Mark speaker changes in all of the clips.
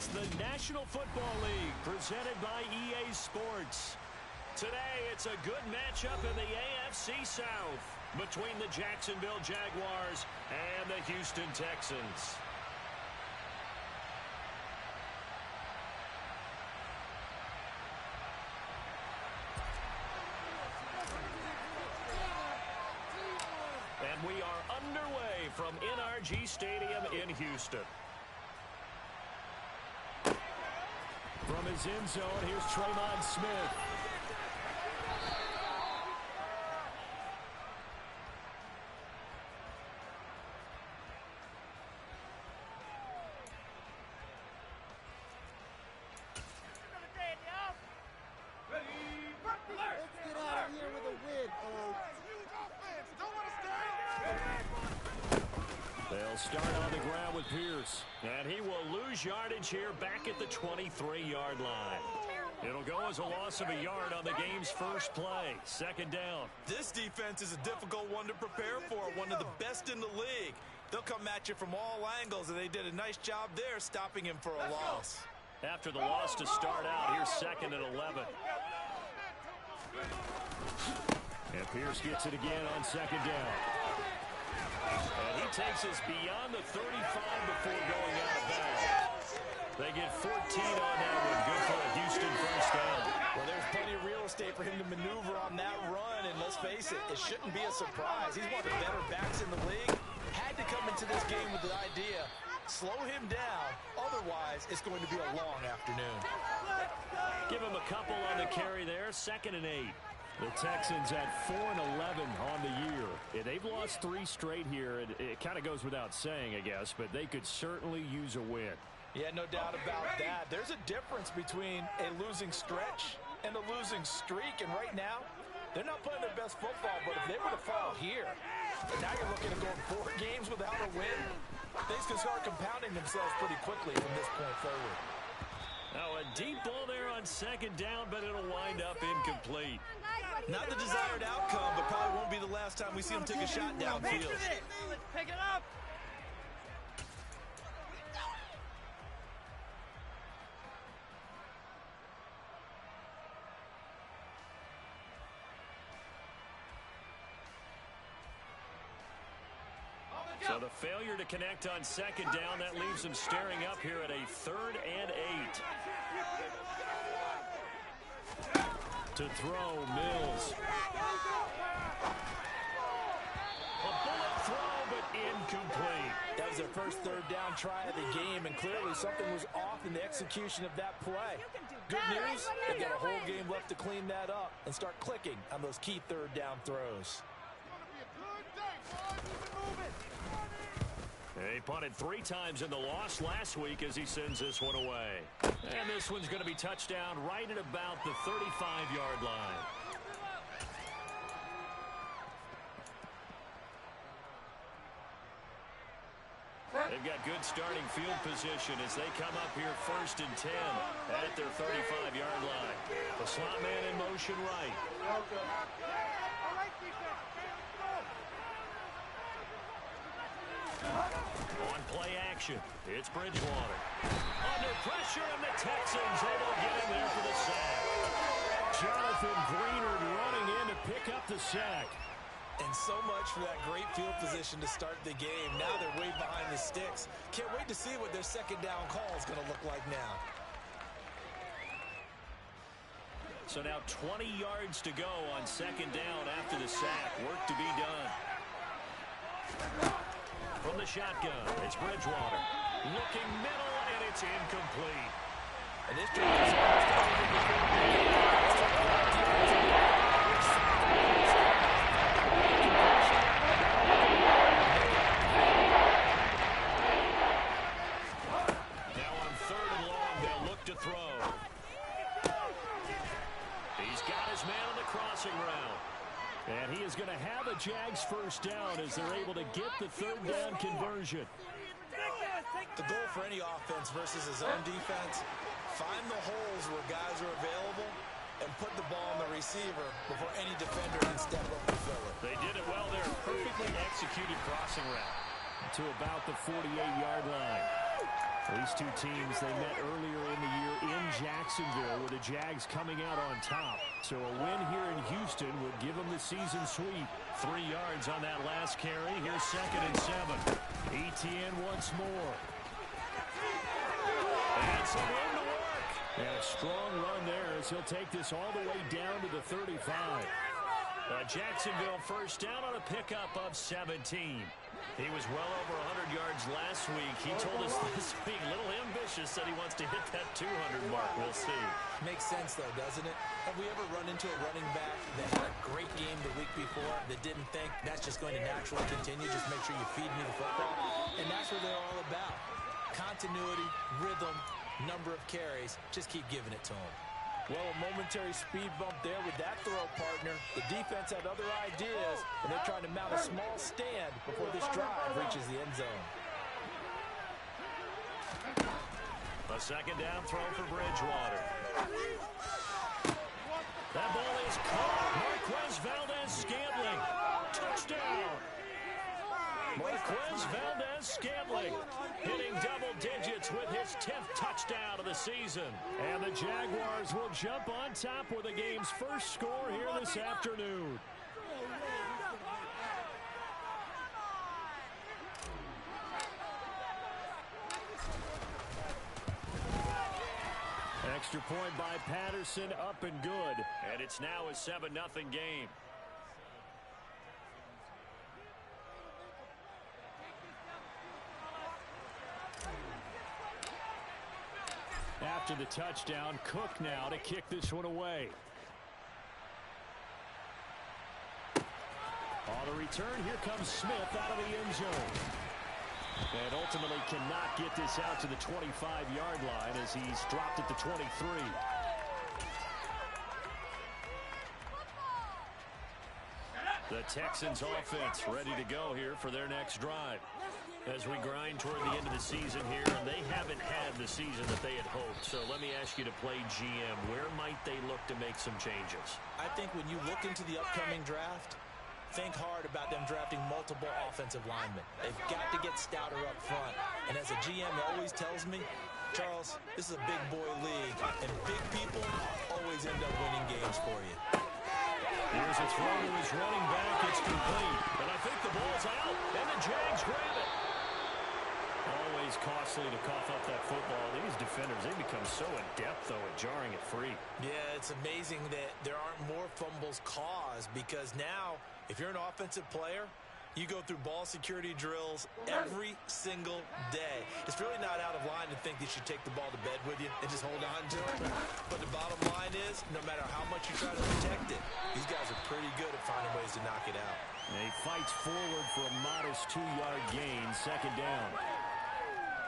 Speaker 1: It's the National Football League presented by EA Sports. Today, it's a good matchup in the AFC South between the Jacksonville Jaguars and the Houston Texans. And we are underway from NRG Stadium in Houston. From his end zone, here's Tremon Smith. They'll start on the ground with Pierce. And he will lose yardage here back at the 23-yard line. It'll go as a loss of a yard on the game's first play. Second down.
Speaker 2: This defense is a difficult one to prepare for, one of the best in the league. They'll come at you from all angles, and they did a nice job there stopping him for a loss.
Speaker 1: After the loss to start out, here's second and 11. And Pierce gets it again on second down. And he takes us beyond the 35 before going out of bounds. They get 14 on that one. Good for a Houston first down.
Speaker 2: Well, there's plenty of real estate for him to maneuver on that run, and let's face it, it shouldn't be a surprise. He's one of the better backs in the league. Had to come into this game with the idea, slow him down, otherwise it's going to be a long afternoon.
Speaker 1: Give him a couple on the carry there, second and 8. The Texans at 4-11 on the year. Yeah, they've lost 3 straight here. It kind of goes without saying, I guess, but they could certainly use a win.
Speaker 2: Yeah, no doubt about that. There's a difference between a losing stretch and a losing streak, and right now, they're not playing their best football, but if they were to fall here, and now you're looking at going 4 games without a win, things can start compounding themselves pretty quickly from this point forward.
Speaker 1: Now a deep ball there on second down, but it'll wind up incomplete.
Speaker 2: Not the desired outcome, but probably won't be the last time we see him take a shot downfield.
Speaker 3: Pick it up.
Speaker 1: So the failure to connect on second down, that leaves them staring up here at a 3rd and 8. To throw, Mills. A bullet throw, but incomplete.
Speaker 2: That was their first 3rd down try of the game, and clearly something was off in the execution of that play. Good news, they've got a whole game left to clean that up and start clicking on those key 3rd down throws.
Speaker 1: He punted 3 times in the loss last week as he sends this one away. And this one's going to be touchdown right at about the 35-yard line. They've got good starting field position as they come up here 1st and 10 at their 35-yard line. The slot man in motion right. On play action, it's Bridgewater. Under pressure, and the Texans able to get in there for the sack. Jonathan Greenard running in to pick up the sack.
Speaker 2: And so much for that great field position to start the game. Now they're way behind the sticks. Can't wait to see what their second down call is going to look like now.
Speaker 1: So now 20 yards to go on second down after the sack. Work to be done. From the shotgun, it's Bridgewater. Looking middle, and it's incomplete.
Speaker 2: And this drive is
Speaker 1: now on 3rd and long, they'll look to throw. He's got his man on the crossing route. And he is going to have a Jags first down as they're able to get the 3rd down conversion.
Speaker 2: The goal for any offense versus his own defense, find the holes where guys are available and put the ball on the receiver before any defender can step up and fill it.
Speaker 1: They did it well there. Perfectly executed crossing route to about the 48-yard line. These two teams, they met earlier in the year in Jacksonville with the Jags coming out on top. So a win here in Houston would give them the season sweep. 3 yards on that last carry. Here's 2nd and 7. ETN once more. And some room to work. And a strong run there as he'll take this all the way down to the 35. Jacksonville first down on a pickup of 17. He was well over 100 yards last week. He told us this week, a little ambitious, that he wants to hit that 200 mark. We'll see.
Speaker 2: Makes sense, though, doesn't it? Have we ever run into a running back that had a great game the week before that didn't think that's just going to naturally continue? Just make sure you feed me the football. And that's what they're all about. Continuity, rhythm, number of carries. Just keep giving it to them. Well, a momentary speed bump there with that throw, partner. The defense had other ideas, and they're trying to mount a small stand before this drive reaches the end zone.
Speaker 1: A 2nd down throw for Bridgewater. That ball is caught. Marquez Valdez-Scantling. Touchdown. Marquez Valdez-Scantling hitting double digits with his 10th touchdown of the season. And the Jaguars will jump on top with the game's first score here this afternoon. Extra point by Patterson, up and good. And it's now a 7-0 game. After the touchdown, Cook now to kick this one away. On the return, here comes Smith out of the end zone. And ultimately cannot get this out to the 25-yard line as he's dropped at the 23. The Texans offense ready to go here for their next drive. As we grind toward the end of the season here, and they haven't had the season that they had hoped. So let me ask you to play GM. Where might they look to make some changes?
Speaker 2: I think when you look into the upcoming draft, think hard about them drafting multiple offensive linemen. They've got to get stouter up front. And as a GM always tells me, Charles, this is a big boy league, and big people always end up winning games for you.
Speaker 1: Here's a throw to his running back. It's complete. And I think the ball's out, and the Jags grab it. Always costly to cough up that football. These defenders, they become so adept, though, at jarring it free.
Speaker 2: Yeah, it's amazing that there aren't more fumbles caused because now, if you're an offensive player, you go through ball security drills every single day. It's really not out of line to think that you take the ball to bed with you and just hold on to it. But the bottom line is, no matter how much you try to protect it, these guys are pretty good at finding ways to knock it out.
Speaker 1: And he fights forward for a modest 2-yard gain, 2nd down.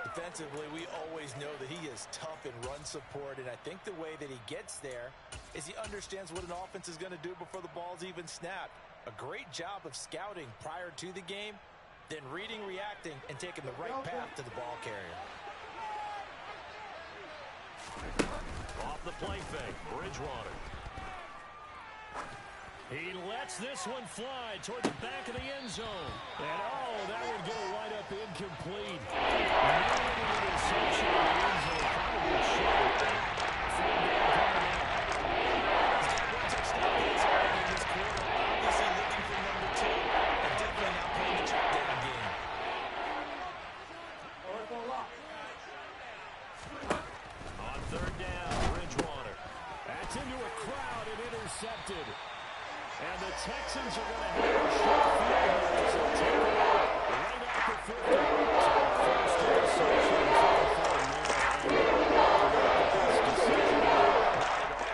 Speaker 2: Defensively, we always know that he is tough in run support, and I think the way that he gets there is he understands what an offense is going to do before the ball's even snapped. A great job of scouting prior to the game, then reading, reacting, and taking the right path to the ball carrier.
Speaker 1: Off the play fake, Bridgewater. He lets this one fly toward the back of the end zone. And, oh, that would go right up incomplete. Interception in the end zone. Probably short. Touchdown pass already in this quarter. Obviously looking for number 2. And definitely not playing the check down game. On 3rd down, Bridgewater. That's into a crowd and intercepted. And the Texans are going to have a short field goal as they take it out right at the 50. So first interception
Speaker 2: and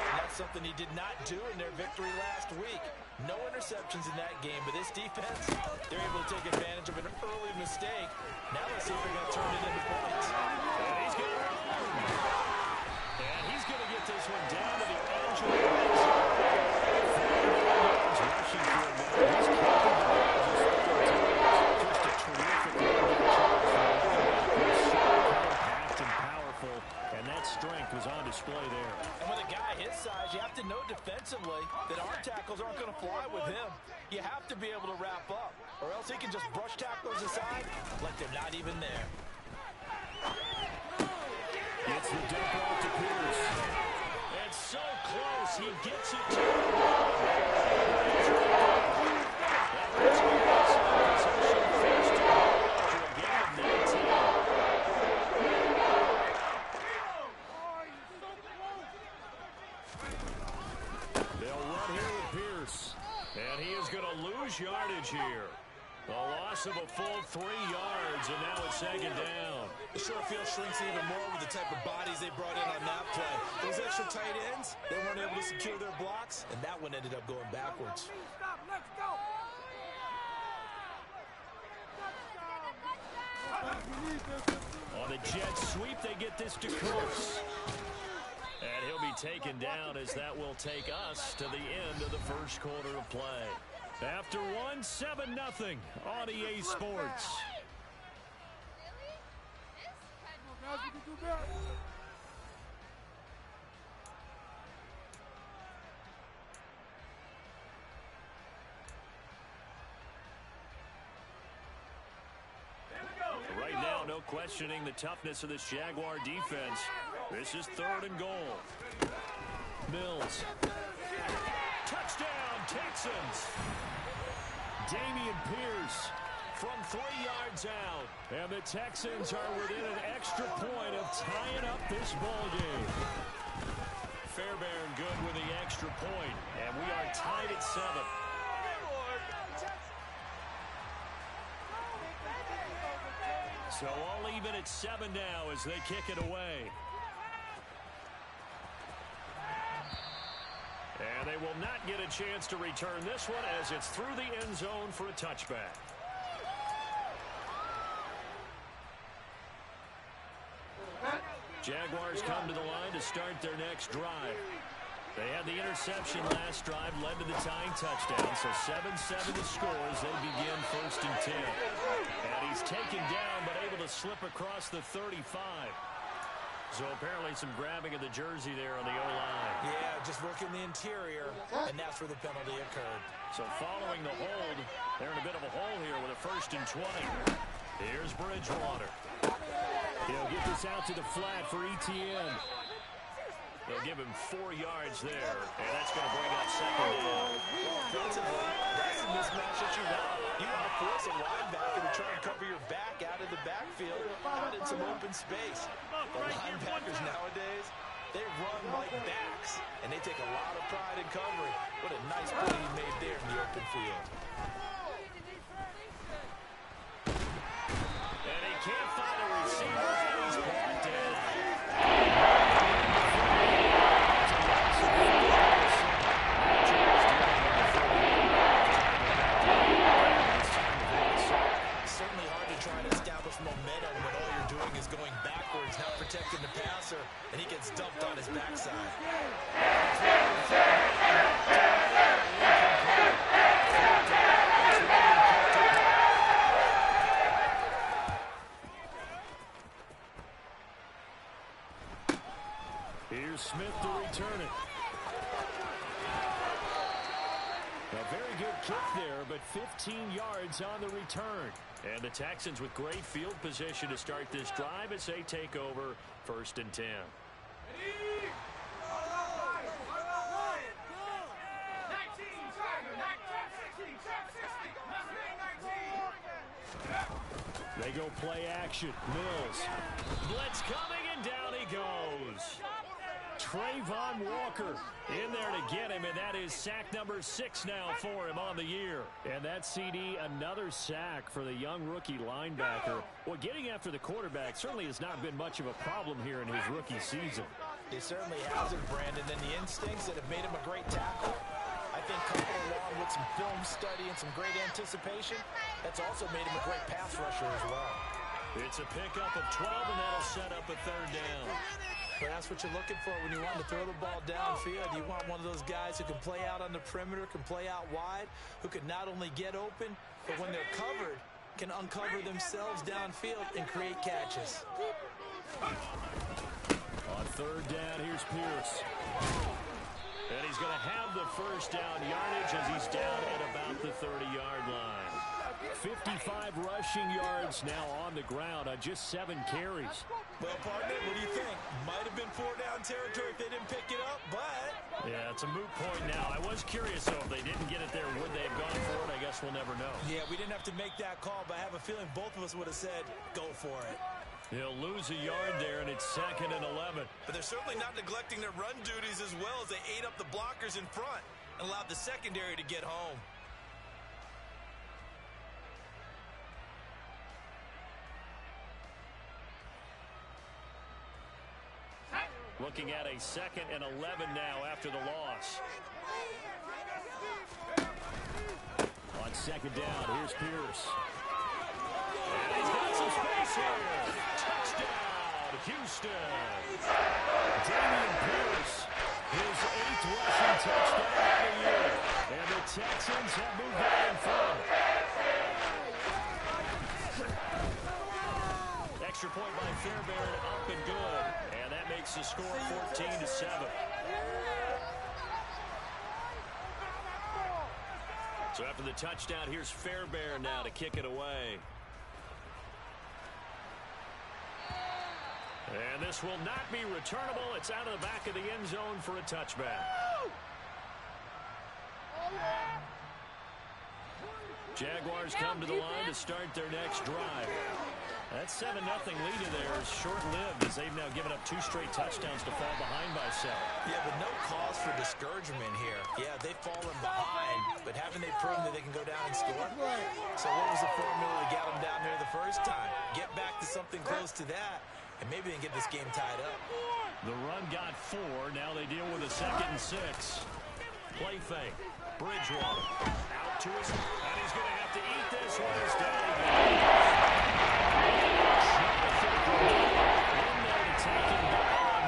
Speaker 2: that's something he did not do in their victory last week. No interceptions in that game, but this defense, they're able to take advantage of an early mistake. Now let's see if they're going to turn it into points.
Speaker 1: And he's going to run. And he's going to get this one down to the edge of the end zone. Rushing for him now. He's capable just a terrific compact and powerful, and that strength was on display there.
Speaker 2: And with a guy his size, you have to know defensively that our tackles aren't going to fly with him. You have to be able to wrap up, or else he can just brush tacklers aside like they're not even there.
Speaker 1: Gets the dump off to Pierce. And so close, he gets it to that puts him inside possession, first and goal after a gain of 19. They'll run here with Pierce. And he is going to lose yardage here. A loss of a full 3 yards, and now it's second down.
Speaker 2: The short field shrinks even more with the type of bodies they brought in on that play. Those extra tight ends, they weren't able to secure their blocks, and that one ended up going backwards.
Speaker 1: On the jet sweep, they get this to Cooks. And he'll be taken down as that will take us to the end of the first quarter of play. After one, 7-0 on EA Sports. Right now, no questioning the toughness of this Jaguar defense. This is 3rd and goal. Mills. Touchdown, Texans. Damian Pierce from 3 yards out. And the Texans are within an extra point of tying up this ball game. Fairbairn good with the extra point. And we are tied at 7. So all even at 7 now as they kick it away. And they will not get a chance to return this one as it's through the end zone for a touchback. Jaguars come to the line to start their next drive. They had the interception last drive, led to the tying touchdown, so 7-7 the score as they begin 1st and 10. And he's taken down but able to slip across the 35. So apparently some grabbing of the jersey there on the O-line.
Speaker 2: Yeah, just working the interior, and that's where the penalty occurred.
Speaker 1: So following the hold, they're in a bit of a hole here with a 1st and 20. Here's Bridgewater. He'll get this out to the flat for Etienne. They'll give him 4 yards there, and that's going to bring up second down.
Speaker 2: Offensively, that's the mismatch that you want. You want to force a linebacker to try and cover your back out of the backfield, out in some open space. The linebackers nowadays, they run like backs, and they take a lot of pride in covering. What a nice play he made there in the open field.
Speaker 1: And he can't find a receiver, and he's brought down.
Speaker 2: Certainly hard to try to establish momentum when all you're doing is going backwards, not protecting the passer, and he gets dumped on his backside.
Speaker 1: Here's Smith to return it. A very good kick there, but 15 yards on the return. And the Texans with great field position to start this drive as they take over 1st and 10. They go play action. Mills. Blitz coming, and down he goes. Trayvon Walker in there to get him, and that is sack number 6 now for him on the year. And that CD, another sack for the young rookie linebacker. Well, getting after the quarterback certainly has not been much of a problem here in his rookie season.
Speaker 2: He certainly hasn't, Brandon, and the instincts that have made him a great tackle, I think coupled along with some film study and some great anticipation, that's also made him a great pass rusher as well.
Speaker 1: It's a pickup of 12, and that'll set up a 3rd down.
Speaker 2: But that's what you're looking for when you want to throw the ball downfield. You want one of those guys who can play out on the perimeter, can play out wide, who can not only get open, but when they're covered, can uncover themselves downfield and create catches.
Speaker 1: On 3rd down, here's Pierce. And he's going to have the 1st down yardage as he's down at about the 30-yard line. 55 rushing yards now on the ground on just 7 carries.
Speaker 2: Well, partner, what do you think? Might have been 4-down territory if they didn't pick it up, but...
Speaker 1: Yeah, it's a moot point now. I was curious, though, if they didn't get it there, would they have gone for it? I guess we'll never know.
Speaker 2: Yeah, we didn't have to make that call, but I have a feeling both of us would have said, go for it.
Speaker 1: He'll lose a yard there, and it's 2nd and 11.
Speaker 3: But they're certainly not neglecting their run duties as well as they ate up the blockers in front and allowed the secondary to get home.
Speaker 1: Looking at a 2nd and 11 now after the loss. On 2nd down, here's Pierce. And he's got some space here. Touchdown, Houston. Damian Pierce, his 8th rushing touchdown of the year. And the Texans have moved out in front. Extra point by Fairbairn, up and good. And that makes the score 14-7. So after the touchdown, here's Fairbairn now to kick it away. And this will not be returnable. It's out of the back of the end zone for a touchback. Jaguars come to the line to start their next drive. That 7-0 lead there is short-lived as they've now given up 2 straight touchdowns to fall behind by 7.
Speaker 2: Yeah, but no cause for discouragement here. Yeah, they've fallen behind, but haven't they proven that they can go down and score? So what was the formula that got them down there the first time? Get back to something close to that, and maybe they can get this game tied up.
Speaker 1: The run got 4. Now they deal with a 2nd and 6. Play fake. Bridgewater out to his, and he's going to have to eat this one. He's down.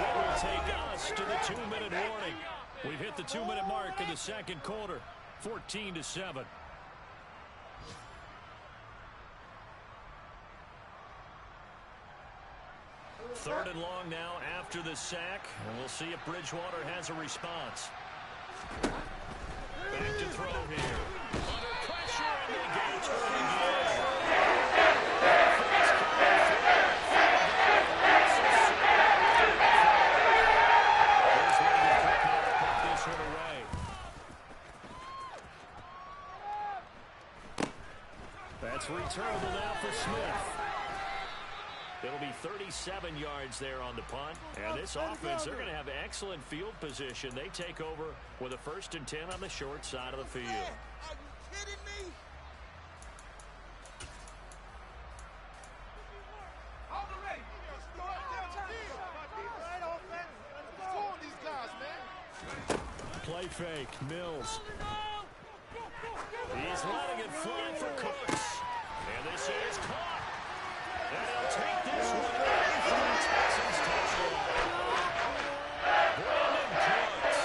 Speaker 1: What will take us to the 2-minute warning? We've hit the 2-minute mark in the 2nd quarter. 14-7. Third and long now after the sack, and we'll see if Bridgewater has a response. Back to throw here. Under pressure, and they get to it again. This one away. That's returnable now for Smith. It'll be 37 yards there on the punt. And this offense, they're going to have excellent field position. They take over with a 1st and 10 on the short side of the field.
Speaker 4: Are you kidding me?
Speaker 1: Play fake. Mills. He's letting it fly for Cooks. And this is caught. And he'll take this one away from the Texans touchdown. Brandon Cooks,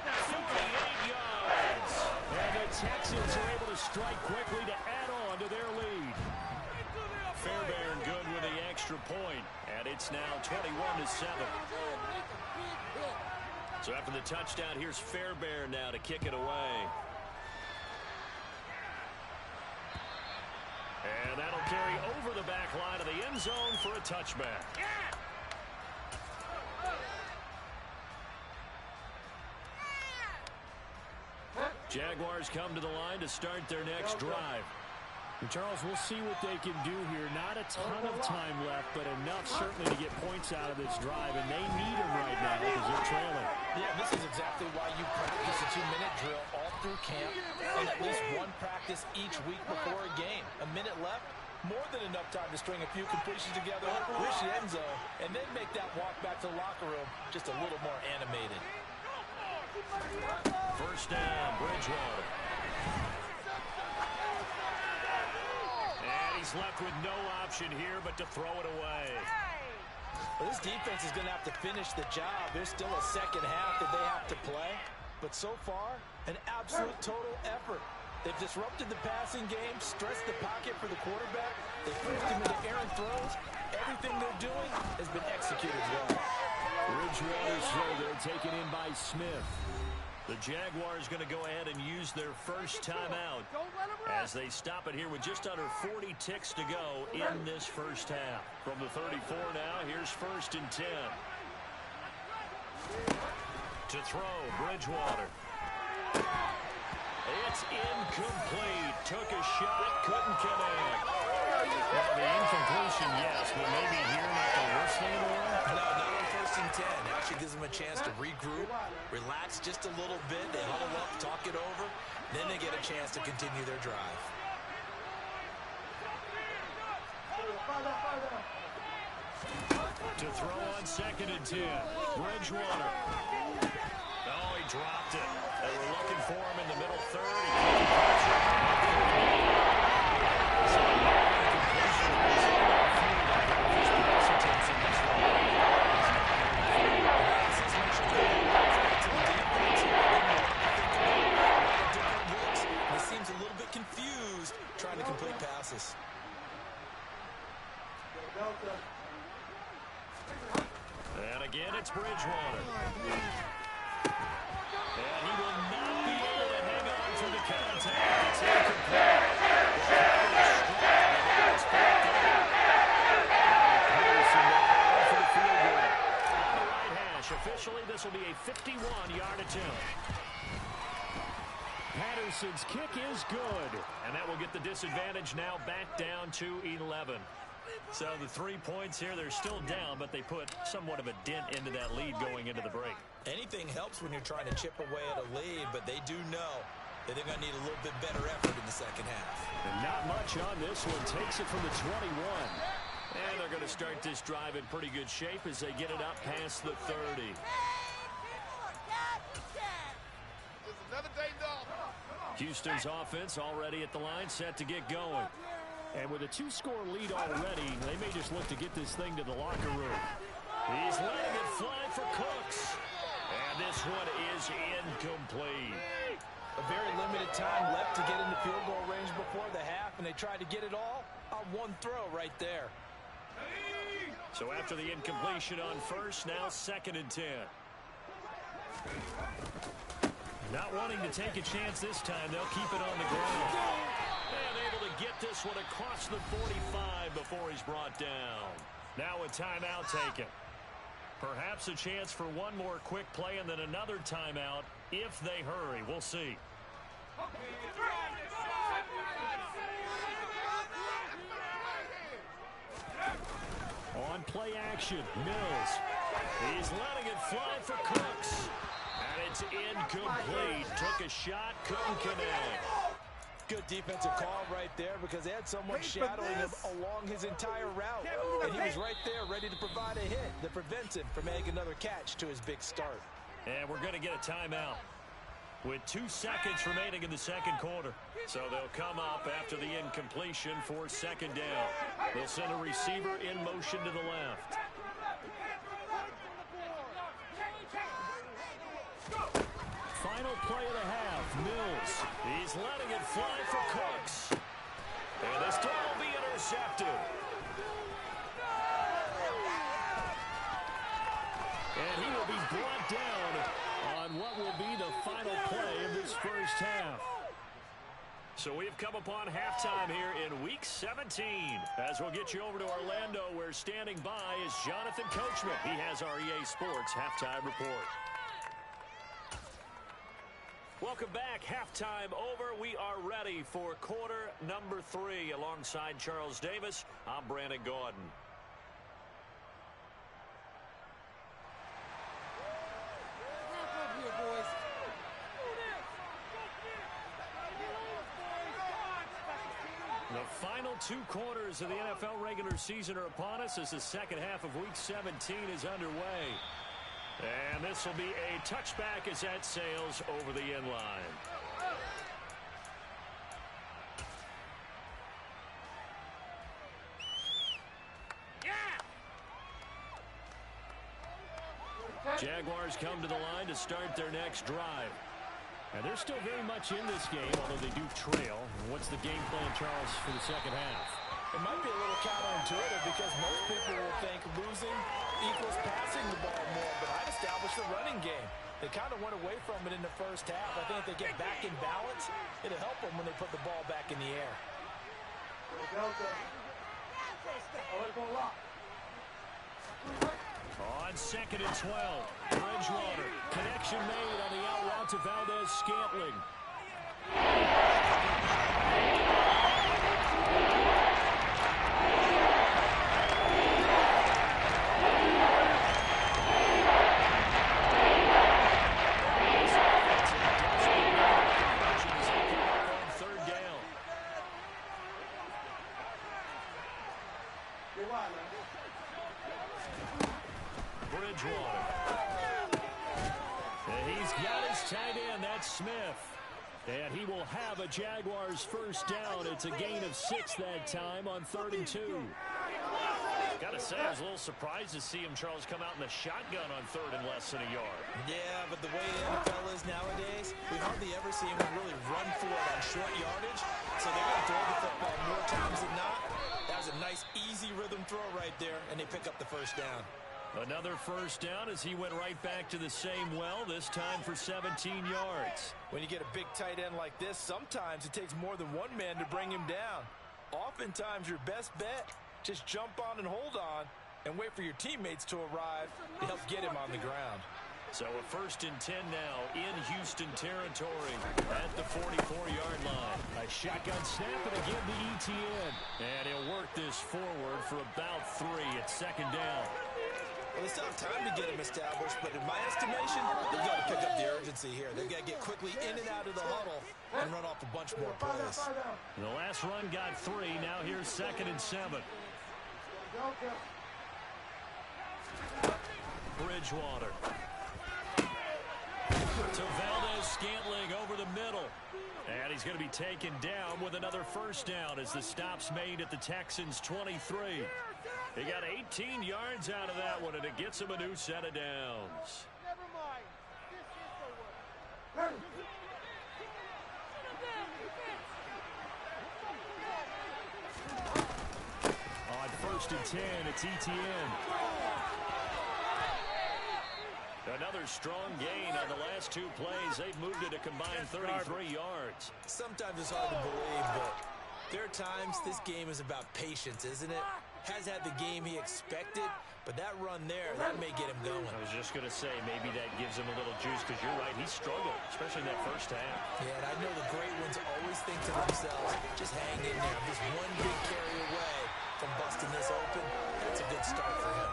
Speaker 1: 58 yards. And the Texans are able to strike quickly to add on to their lead. Fairbairn good with the extra point. And it's now 21-7. So after the touchdown, here's Fairbairn now to kick it away. And that'll carry over the back line of the end zone for a touchback. Jaguars come to the line to start their next drive. And Charles, we'll see what they can do here. Not a ton of time left, but enough certainly to get points out of this drive, and they need them right now because they're trailing.
Speaker 2: Yeah, this is exactly why you practice a 2-minute drill all through camp and at least one practice each week before a game. A minute left, more than enough time to string a few completions together, reach the end zone, and then make that walk back to the locker room just a little more animated.
Speaker 1: First down, Bridgewater. And he's left with no option here but to throw it away.
Speaker 2: Well, this defense is going to have to finish the job. There's still a second half that they have to play. But so far, an absolute total effort. They've disrupted the passing game, stressed the pocket for the quarterback. They forced him into errant throws. Everything they're doing has been executed well.
Speaker 1: Bridgewater's throw there taken in by Smith. The Jaguars going to go ahead and use their first timeout as they stop it here with just under 40 ticks to go in this first half. From the 34 now, here's 1st and 10. To throw, Bridgewater. It's incomplete. Took a shot, couldn't connect. Well, the incompletion, yes, but maybe here not the worst thing in the world.
Speaker 3: No, not on 1st and 10. Actually gives them a chance to regroup, relax just a little bit. They huddle up, talk it over. Then they get a chance to continue their drive.
Speaker 1: To throw on 2nd and 10. Bridgewater. Oh, he dropped it. They were looking for him in the middle third. He couldn't catch it. So, incompletion is in our field. Just pass attempts in this one.
Speaker 3: He seems a little bit confused trying to complete passes.
Speaker 1: And again, it's Bridgewater. And he will not be able to hang on through the contact. It's incomplete. It's back down. Peterson there for the field goal. On the right hash. Officially, this will be a 51-yard attempt. Patterson's kick is good. And that will get the disadvantage now back down to 11. So the 3 points here, they're still down, but they put somewhat of a dent into that lead going into the break.
Speaker 3: Anything helps when you're trying to chip away at a lead, but they do know that they're going to need a little bit better effort in the second half.
Speaker 1: And not much on this one. Takes it from the 21. And they're going to start this drive in pretty good shape as they get it up past the 30. Houston's offense already at the line, set to get going. And with a 2-score lead already, they may just look to get this thing to the locker room. He's letting it fly for Cooks. And this one is incomplete.
Speaker 2: A very limited time left to get into field goal range before the half, and they tried to get it all on one throw right there.
Speaker 1: So after the incompletion on 1st, now 2nd and 10. Not wanting to take a chance this time, they'll keep it on the ground. And able to get this one across the 45 before he's brought down. Now a timeout taken. Perhaps a chance for one more quick play and then another timeout if they hurry. We'll see. On play action, Mills. He's letting it fly for Cooks. And it's incomplete. Took a shot, couldn't connect.
Speaker 2: Good defensive call right there because they had someone shadowing him along his entire route. And he was right there ready to provide a hit that prevents him from making another catch to his big start.
Speaker 1: And we're going to get a timeout with 2 seconds remaining in the second quarter. So they'll come up after the incompletion for 2nd down. They'll send a receiver in motion to the left. Final play of the half. Mills. He's letting it fly for Cooks. And this throw will be intercepted. And he will be brought down on what will be the final play of this first half. So we've come upon halftime here in Week 17. As we'll get you over to Orlando, where standing by is Jonathan Coachman. He has our EA Sports Halftime Report. Welcome back. Halftime over. We are ready for quarter number 3. Alongside Charles Davis, I'm Brandon Gordon. The final 2 quarters of the NFL regular season are upon us as the second half of Week 17 is underway. And this will be a touchback as that sails over the end line. Jaguars come to the line to start their next drive. And they're still very much in this game, although they do trail. What's the game plan, Charles, for the second half?
Speaker 2: It might be a little counterintuitive. counterintuitive because most people will think losing equals passing the ball more, but I'd establish the running game. They kind of went away from it in the first half. I think if they get back in balance, it'll help them when they put the ball back in the air.
Speaker 1: On 2nd and 12, Bridgewater. Connection made on the out route to Valdez-Scantling. Bridgewater. And he's got his tight end, that's Smith. And he will have a Jaguars first down. It's a gain of 6 that time on 3rd and 2. Gotta say, I was a little surprised to see him, Charles, come out in the shotgun on 3rd and less than a yard.
Speaker 3: Yeah, but the way the NFL is nowadays, we hardly ever see him really run for it on short yardage. So they're going to throw the football more times than not. That was a nice, easy rhythm throw right there, and they pick up the first down.
Speaker 1: Another first down as he went right back to the same well, this time for 17 yards.
Speaker 2: When you get a big tight end like this, sometimes it takes more than one man to bring him down. Oftentimes, your best bet, just jump on and hold on and wait for your teammates to arrive to help get him on the ground.
Speaker 1: So a 1st and 10 now in Houston territory at the 44-yard line. A shotgun snap and again the ETN. And he'll work this forward for about 3 at 2nd down.
Speaker 3: Well, they still have time to get him established, but in my estimation, they've got to pick up the urgency here. They've got to get quickly in and out of the huddle and run off a bunch more plays.
Speaker 1: The last run got 3. Now here's 2nd and 7. Bridgewater. To Valdez-Scantling over the middle. And he's going to be taken down with another first down as the stop's made at the Texans' 23. He got 18 yards out of that one, and it gets him a new set of downs.
Speaker 4: Never mind. This is the way.
Speaker 1: On 1st and 10, it's ETN. Another strong gain on the last 2 plays. They've moved it a combined 33 yards.
Speaker 3: Sometimes it's hard to believe, but there are times this game is about patience, isn't it? Has had the game he expected, but that run there, that may get him going.
Speaker 1: I was just going to say, maybe that gives him a little juice, because you're right, he struggled, especially in that first half.
Speaker 3: Yeah, and I know the great ones always think to themselves, just hang in there. I'm just one big carry away from busting this open. That's a good start for him.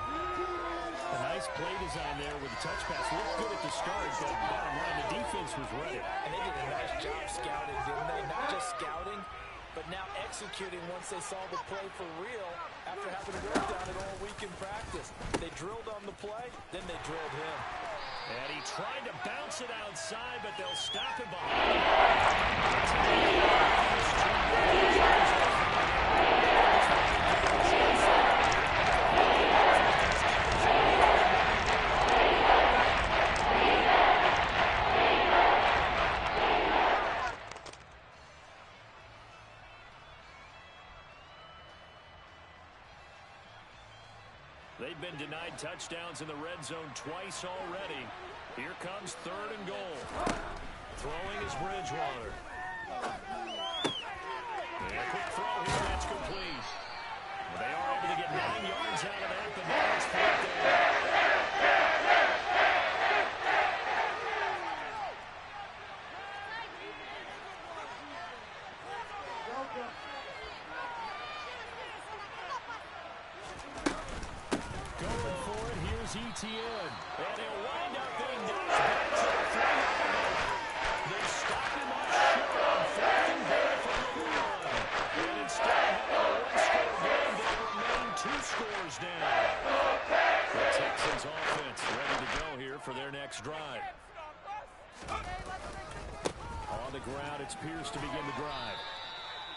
Speaker 1: A nice play design there with the touch pass. Looked good at the start, but bottom line, the defense was ready.
Speaker 2: And they did a nice job scouting, didn't they? Not just scouting, but now executing once they saw the play for real after having worked on it all week in practice. They drilled on the play, then they drilled him.
Speaker 1: And he tried to bounce it outside, but they'll stop him behind. They've been denied touchdowns in the red zone twice already. Here comes 3rd and goal. Throwing is Bridgewater. And a quick throw here, that's complete. They are able to get 9 yards out of that, but now it's 4th down. ETN, and he'll wind up being knocked back to the 3-yard line. They stop him up short on 4th and goal from the 1. And instead of having a 1-score game, they remain 2 scores down. The Texans offense ready to go here for their next drive. On the ground, it's Pierce to begin the drive.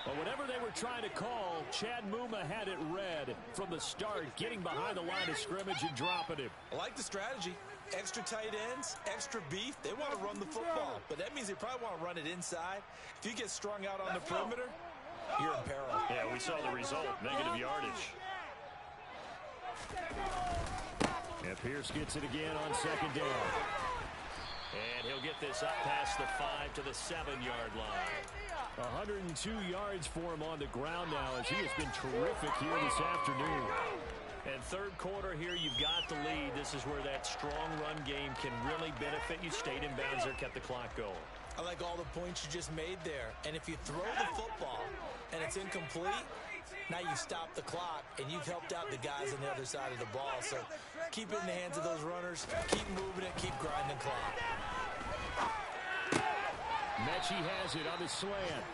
Speaker 1: But whatever they were trying to call, Chad Muma had it read from the start, getting behind the line of scrimmage and dropping him.
Speaker 3: I like the strategy. Extra tight ends, extra beef. They want to run the football, but that means they probably want to run it inside. If you get strung out on the perimeter, you're in peril.
Speaker 1: Yeah, we saw the result, negative yardage. And Pierce gets it again on second down. And he'll get this up past the 5 to the 7-yard line. 102 yards for him on the ground now as he has been terrific here this afternoon. And third quarter here, you've got the lead. This is where that strong run game can really benefit you. Stayed in bounds there, kept the clock going.
Speaker 3: I like all the points you just made there. And if you throw the football and it's incomplete, now you stop the clock and you've helped out the guys on the other side of the ball. So keep it in the hands of those runners. Keep moving it. Keep grinding the clock.
Speaker 1: Mechie has it on the slant.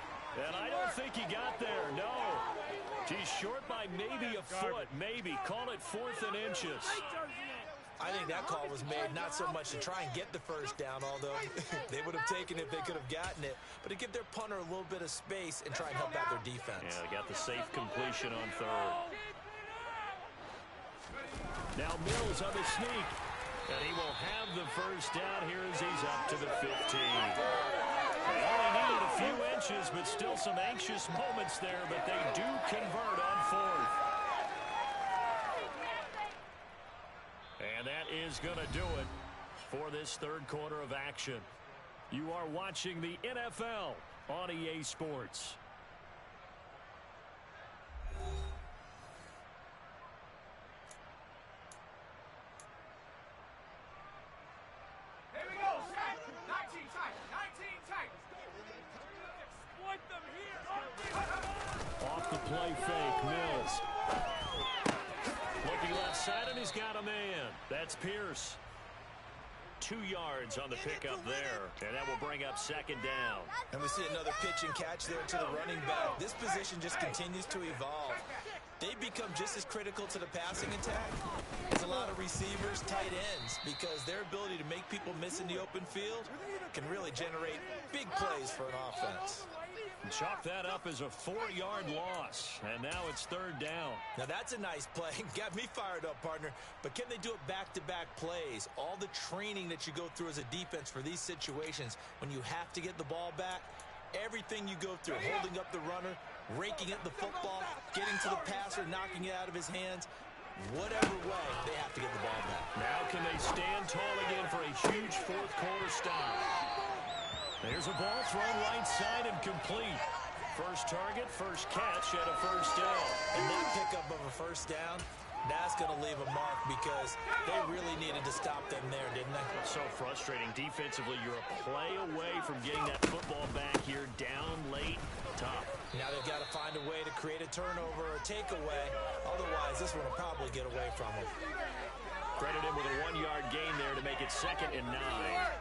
Speaker 1: And I don't think he got there. No. He's short by maybe a foot. Maybe. Call it 4th and inches.
Speaker 3: I think that call was made not so much to try and get the first down, although they would have taken it if they could have gotten it, but to give their punter a little bit of space and try and help out their defense.
Speaker 1: Yeah, they got the safe completion on third. Now Mills on the sneak, and he will have the first down here as he's up to the 15. They only needed a few inches, but still some anxious moments there, but they do convert on fourth. And that is going to do it for this third quarter of action. You are watching the NFL on EA Sports.
Speaker 5: Here we go. 19 tight. Exploit them here.
Speaker 1: Off the play fake, Mills. Looking left side, and he's got a man. That's Pierce. 2 yards on the pickup there, and that will bring up second down.
Speaker 3: And we see another pitch and catch there to the running back. This position just continues to evolve. They become just as critical to the passing attack as a lot of receivers, tight ends, because their ability to make people miss in the open field can really generate big plays for an offense.
Speaker 1: Chalk that up as a 4-yard loss, and now it's third down.
Speaker 3: Now that's a nice play. Got me fired up, partner. But can they do it back-to-back plays? All the training that you go through as a defense for these situations, when you have to get the ball back, everything you go through, holding up the runner, raking at the football, getting to the passer, knocking it out of his hands, whatever way, they have to get the ball back.
Speaker 1: Now can they stand tall again for a huge fourth quarter stop? There's a ball thrown right side and complete. First target, first catch, and a first down.
Speaker 3: And that pickup of a first down, that's going to leave a mark because they really needed to stop them there, didn't they?
Speaker 1: So frustrating. Defensively, you're a play away from getting that football back here down late. Tough.
Speaker 3: Now they've got to find a way to create a turnover or takeaway. Otherwise, this one will probably get away from them.
Speaker 1: Credit him with a 1-yard gain there to make it 2nd and 9.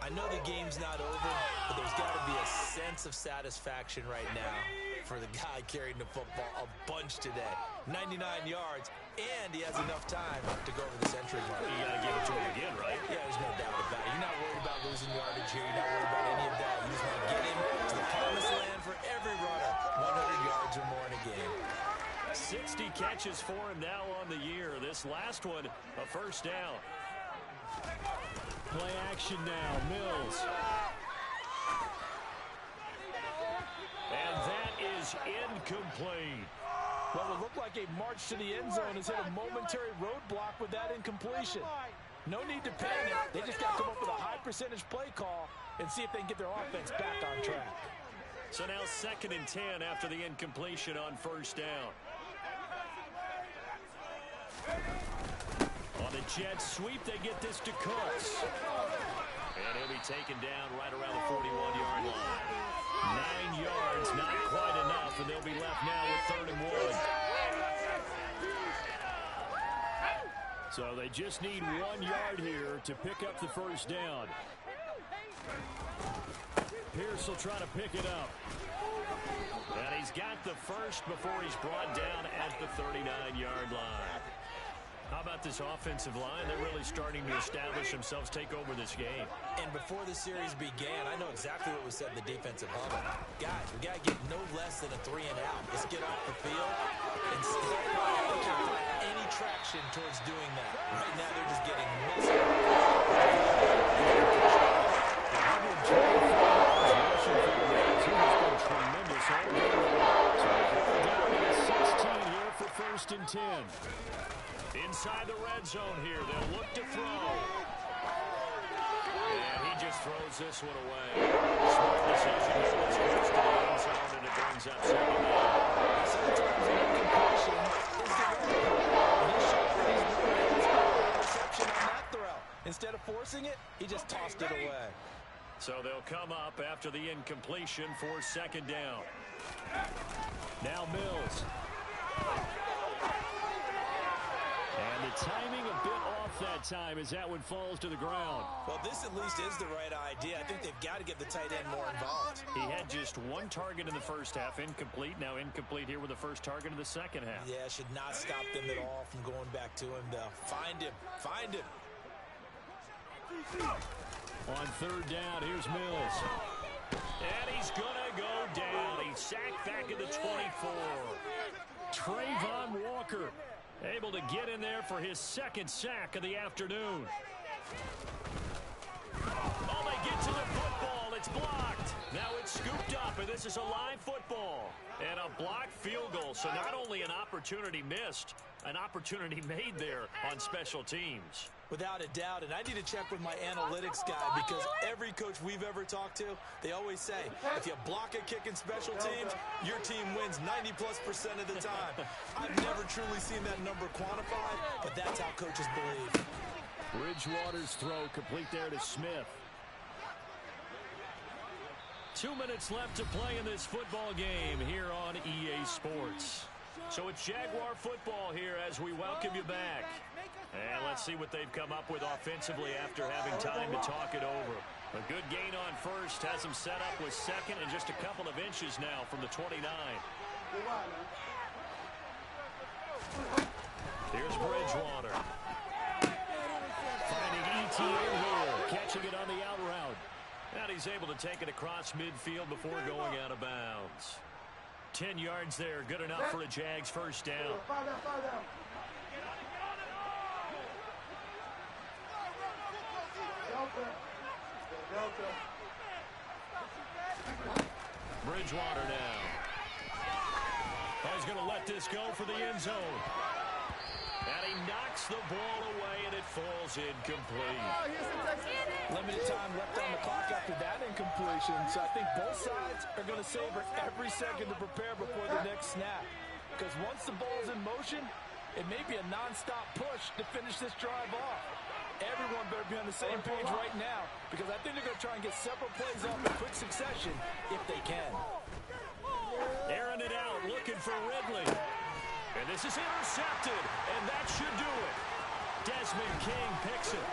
Speaker 3: I know the game's not over, but there's got to be a sense of satisfaction right now for the guy carrying the football a bunch today. 99 yards, and he has enough time to go over this entry mark.
Speaker 1: You got to give it to him again, right?
Speaker 3: Yeah, there's no doubt about it. You're not worried about losing yardage here. You're not worried about any of that. You just want to get him to the promised land for every runner. 100 yards or more in a game.
Speaker 1: 60 catches for him now on the year. This last one, a first down. Play action now, Mills. And that is incomplete.
Speaker 2: Well, it looked like a march to the end zone has hit a momentary roadblock with that incompletion. No need to panic. They just got to come up with a high percentage play call and see if they can get their offense back on track.
Speaker 1: So now 2nd and 10 after the incompletion on first down. On the jet sweep, they get this to Cooks. And he'll be taken down right around the 41-yard line. 9 yards, not quite enough, and they'll be left now with 3rd and 1. So they just need 1 yard here to pick up the first down. Pierce will try to pick it up. And he's got the first before he's brought down at the 39-yard line. How about this offensive line? They're really starting to establish themselves, take over this game.
Speaker 3: And before the series began, I know exactly what was said in the defensive huddle. Guys, we got to get no less than a 3 and out. Let's get off the field. Instead, they can't find any traction towards doing that. Right now, they're just getting messed up.
Speaker 1: Tremendous all day long. So down to 16 here for 1st and 10. Inside the red zone here. They'll look to throw. And he just throws this one away. Smart decision. He was close to the end zone, and it brings up second down.
Speaker 3: Sometimes an incompletion is the right. This shot that he's running is probably an interception on that throw. Instead of forcing it, he just tossed it away.
Speaker 1: So they'll come up after the incompletion for second down. Now Mills. And the timing a bit off that time as that one falls to the ground.
Speaker 3: Well, this at least is the right idea. I think they've got to get the tight end more involved.
Speaker 1: He had just one target in the first half, incomplete. Now incomplete here with the first target in the second half.
Speaker 3: Yeah, should not stop them at all from going back to him, though. Find him. Find him.
Speaker 1: On third down, here's Mills. And he's going to go down. He's sacked back at the 24. Trayvon Walker able to get in there for his second sack of the afternoon. Oh, they get to the football. It's blocked. Now it's scooped up, and this is a live football. And a blocked field goal. So not only an opportunity missed, an opportunity made there on special teams.
Speaker 3: Without a doubt, and I need to check with my analytics guy because every coach we've ever talked to, they always say, if you block a kick in special teams, your team wins 90+% of the time. I've never truly seen that number quantified, but that's how coaches believe.
Speaker 1: Bridgewater's throw complete there to Smith. 2 minutes left to play in this football game here on EA Sports. So it's Jaguar football here as we welcome you back. And let's see what they've come up with offensively after having time to talk it over. A good gain on first has them set up with second and just a couple of inches now from the 29. Here's Bridgewater. Finding ETN here, catching it on the out route. And he's able to take it across midfield before going out of bounds. 10 yards there, good enough for a Jags first down. Bridgewater now. Oh, he's going to let this go for the end zone. And he knocks the ball away, and it falls incomplete.
Speaker 2: Limited time left on the clock after that incompletion, so I think both sides are going to savor every second to prepare before the next snap. Because once the ball's in motion, it may be a non-stop push to finish this drive off. Everyone better be on the same page right now because I think they're going to try and get several plays off in quick succession if they can.
Speaker 1: Airing it out, looking for Ridley. And this is intercepted, and that should do it. Desmond King picks it.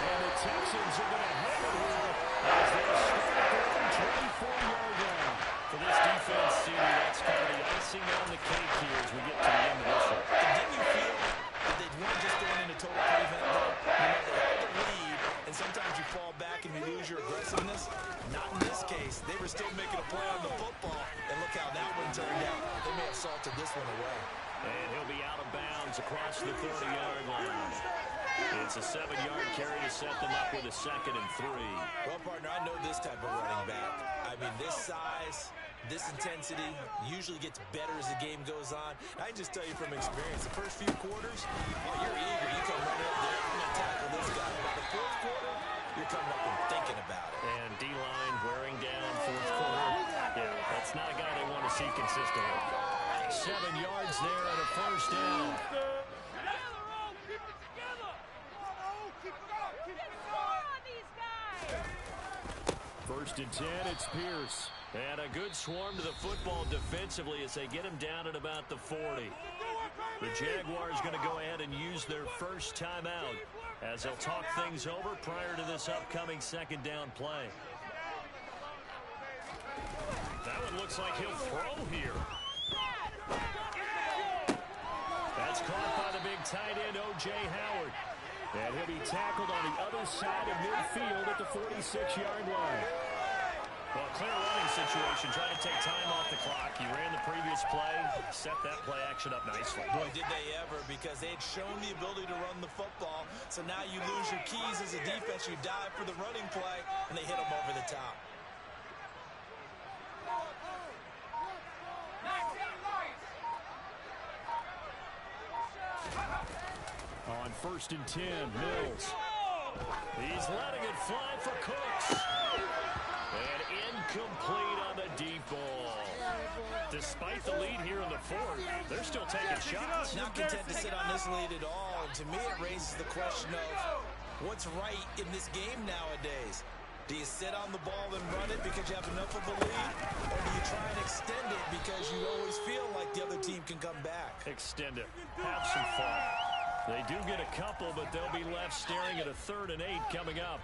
Speaker 1: And the Texans are going to have it here as they start at the 24-yard line. For this defense, see, that's kind of the icing on the cake here as we get to the end of this one.
Speaker 3: And didn't you feel that they weren't just going into total prevent, though? You know, they had the lead, and sometimes you fall back and you lose your aggressiveness. Not in this case. They were still making a play on the football, and look how that one turned out. They may have salted this one away.
Speaker 1: And he'll be out of bounds across the 30-yard line. It's a 7-yard carry to set them up with a 2nd and 3.
Speaker 3: Well, partner, I know this type of running back. I mean, this size, this intensity usually gets better as the game goes on. I can just tell you from experience, the first few quarters, oh, you're eager. You come running up there, you're going to tackle this guy. By the fourth quarter, you're coming up and thinking about it.
Speaker 1: And D-line wearing down fourth quarter. Yeah, that's not a guy they want to see consistently. 7 yards there and a first down. First and 10, it's Pierce. And a good swarm to the football defensively as they get him down at about the 40. The Jaguars going to go ahead and use their first timeout as they'll talk things over prior to this upcoming second down play. That one looks like he'll throw here. That's caught by the big tight end, O.J. Howard. And he'll be tackled on the other side of midfield at the 46-yard line. Well, clear running situation, trying to take time off the clock. He ran the previous play, set that play action up nicely.
Speaker 3: Boy, did they ever, because they had shown the ability to run the football. So now you lose your keys as a defense. You dive for the running play, and they hit them over the top.
Speaker 1: first and 10. Mills. He's letting it fly for Cooks. And incomplete on the deep ball. Despite the lead here in the fourth, they're still taking shots.
Speaker 3: Not content to sit on this lead at all. And to me, it raises the question of what's right in this game nowadays. Do you sit on the ball and run it because you have enough of a lead? Or do you try and extend it because you always feel like the other team can come back?
Speaker 1: Extend it. Have some fun. They do get a couple, but they'll be left staring at a 3rd and 8 coming up.